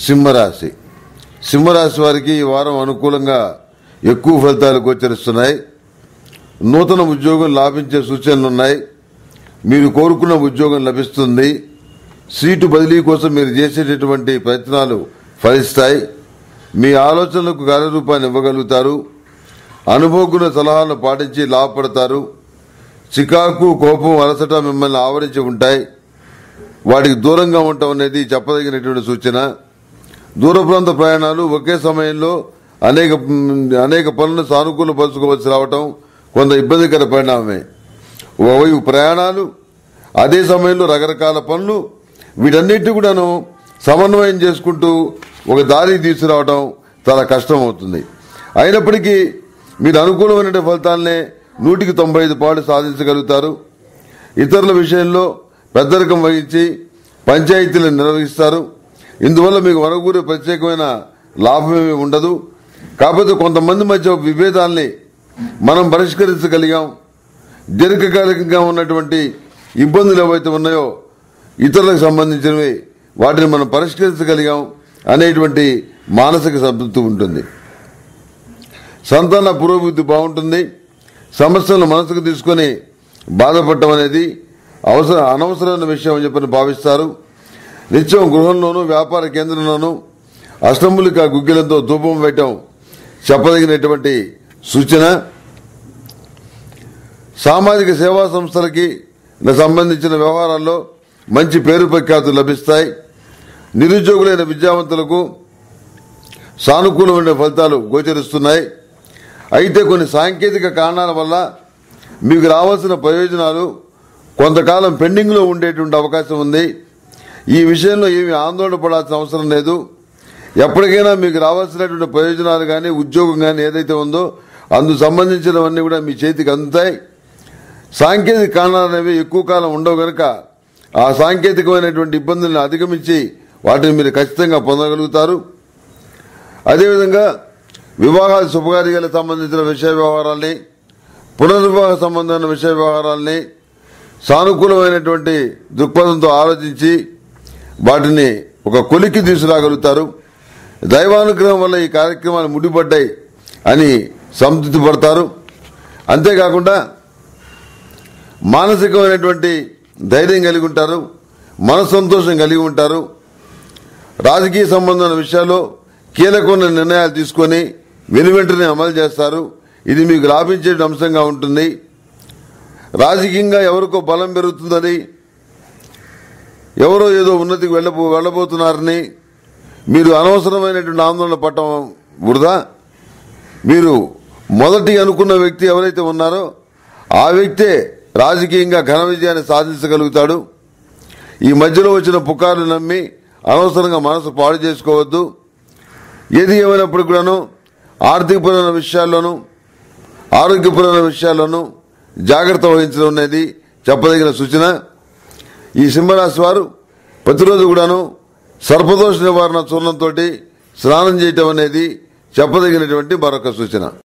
సింహరాశి. సింహరాశి వారికి ఈ వారం అనుకూలంగా ఎక్కువ ఫలితాలు గోచరిస్తున్నాయి. నూతన ఉద్యోగం లాభించే సూచనలున్నాయి. మీరు కోరుకున్న ఉద్యోగం లభిస్తుంది. సీటు బదిలీ కోసం మీరు చేసేటటువంటి ప్రయత్నాలు ఫలిస్తాయి. మీ ఆలోచనలకు కార్యరూపాన్ని ఇవ్వగలుగుతారు. అనుభవజ్ఞ సలహాలను పాటించి లాభపడతారు. చికాకు, కోపం, అలసట మిమ్మల్ని ఆవరించి ఉంటాయి. వాటికి దూరంగా ఉండటం అనేది చెప్పదగినటువంటి సూచన. దూర ప్రాంత ప్రయాణాలు ఒకే సమయంలో అనేక పనులను సానుకూలపరుచుకోవలసి రావటం కొంత ఇబ్బందికర పరిణామమే. ఓవైపు ప్రయాణాలు, అదే సమయంలో రకరకాల పనులు, వీటన్నిటి కూడాను సమన్వయం చేసుకుంటూ ఒక దారి తీసుకురావడం చాలా కష్టం అవుతుంది. అయినప్పటికీ మీరు అనుకూలమైన ఫలితాలనే 100% సాధించగలుగుతారు. ఇతరుల విషయంలో పెద్దరికం వహించి పంచాయతీలను నిర్వహిస్తారు. ఇందువల్ల మీకు వనగూరే ప్రత్యేకమైన లాభమేమీ ఉండదు. కాకపోతే కొంతమంది మధ్య విభేదాల్ని మనం పరిష్కరించగలిగాం. దీర్ఘకాలికంగా ఉన్నటువంటి ఇబ్బందులు ఏవైతే ఉన్నాయో ఇతరులకు సంబంధించినవి, వాటిని మనం పరిష్కరించగలిగాం అనేటువంటి మానసిక సంతృప్తి ఉంటుంది. సంతాన పురోభివృద్ధి బాగుంటుంది. సమస్యలను మనసుకు తీసుకుని బాధపడటం అనేది అనవసరమైన విషయం అని చెప్పని భావిస్తారు. నిత్యం గృహంలోనూ వ్యాపార కేంద్రంలోనూ అష్టములిక గుగ్గిలంతో ధూపం వేయటం చెప్పదగినటువంటి సూచన. సామాజిక సేవా సంస్థలకి సంబంధించిన వ్యవహారాల్లో మంచి పేరు ప్రఖ్యాతులు లభిస్తాయి. నిరుద్యోగులైన విద్యావంతులకు సానుకూలమైన ఫలితాలు గోచరిస్తున్నాయి. అయితే కొన్ని సాంకేతిక కారణాల వల్ల మీకు రావాల్సిన ప్రయోజనాలు కొంతకాలం పెండింగ్ లో ఉండేటువంటి అవకాశం ఉంది. ఈ విషయంలో ఏమీ ఆందోళన పడాల్సిన అవసరం లేదు. ఎప్పటికైనా మీకు రావాల్సినటువంటి ప్రయోజనాలు కానీ, ఉద్యోగం కానీ ఏదైతే ఉందో అందుకు సంబంధించినవన్నీ కూడా మీ చేతికి అందుతాయి. సాంకేతిక కారణాలు అనేవి ఎక్కువ కాలం ఉండవు కనుక ఆ సాంకేతికమైనటువంటి ఇబ్బందులను అధిగమించి వాటిని మీరు ఖచ్చితంగా పొందగలుగుతారు. అదేవిధంగా వివాహాలు, శుభకార్యాలకు సంబంధించిన విషయ వ్యవహారాల్ని, పునర్వివాహ సంబంధమైన విషయ వ్యవహారాల్ని సానుకూలమైనటువంటి దృక్పథంతో ఆలోచించి వాటిని ఒక కొలిక్కి తీసుకురాగలుగుతారు. దైవానుగ్రహం వల్ల ఈ కార్యక్రమాలు ముడిపడ్డాయి అని సంతృప్తి పడతారు. అంతేకాకుండా మానసికమైనటువంటి ధైర్యం కలిగి ఉంటారు. మనస్సంతోషం కలిగి ఉంటారు. రాజకీయ సంబంధమైన విషయాల్లో కీలకమైన నిర్ణయాలు తీసుకొని వెనువెంటనే అమలు చేస్తారు. ఇది మీకు లాభించే అంశంగా ఉంటుంది. రాజకీయంగా ఎవరికో బలం పెరుగుతుందని, ఎవరో ఏదో ఉన్నతికి వెళ్లబోతున్నారని మీరు అనవసరమైనటువంటి ఆందోళన పడటం వృధా. మీరు మొదటి అనుకున్న వ్యక్తి ఎవరైతే ఉన్నారో ఆ వ్యక్తే రాజకీయంగా ఘన విజయాన్ని సాధించగలుగుతాడు. ఈ మధ్యలో వచ్చిన పుకార్లు నమ్మి అనవసరంగా మనసు పాడు చేసుకోవద్దు. ఏది ఏమైనప్పటికీ కూడాను ఆర్థికపరమైన విషయాల్లోనూ ఆరోగ్యపరమైన విషయాల్లోనూ జాగ్రత్త వహించడం అనేది చెప్పదగిన సూచన. ఈ సింహరాశి వారు ప్రతిరోజు కూడాను సర్పదోష నివారణ చూర్ణంతో స్నానం చేయటం అనేది చెప్పదగినటువంటి మరొక సూచన.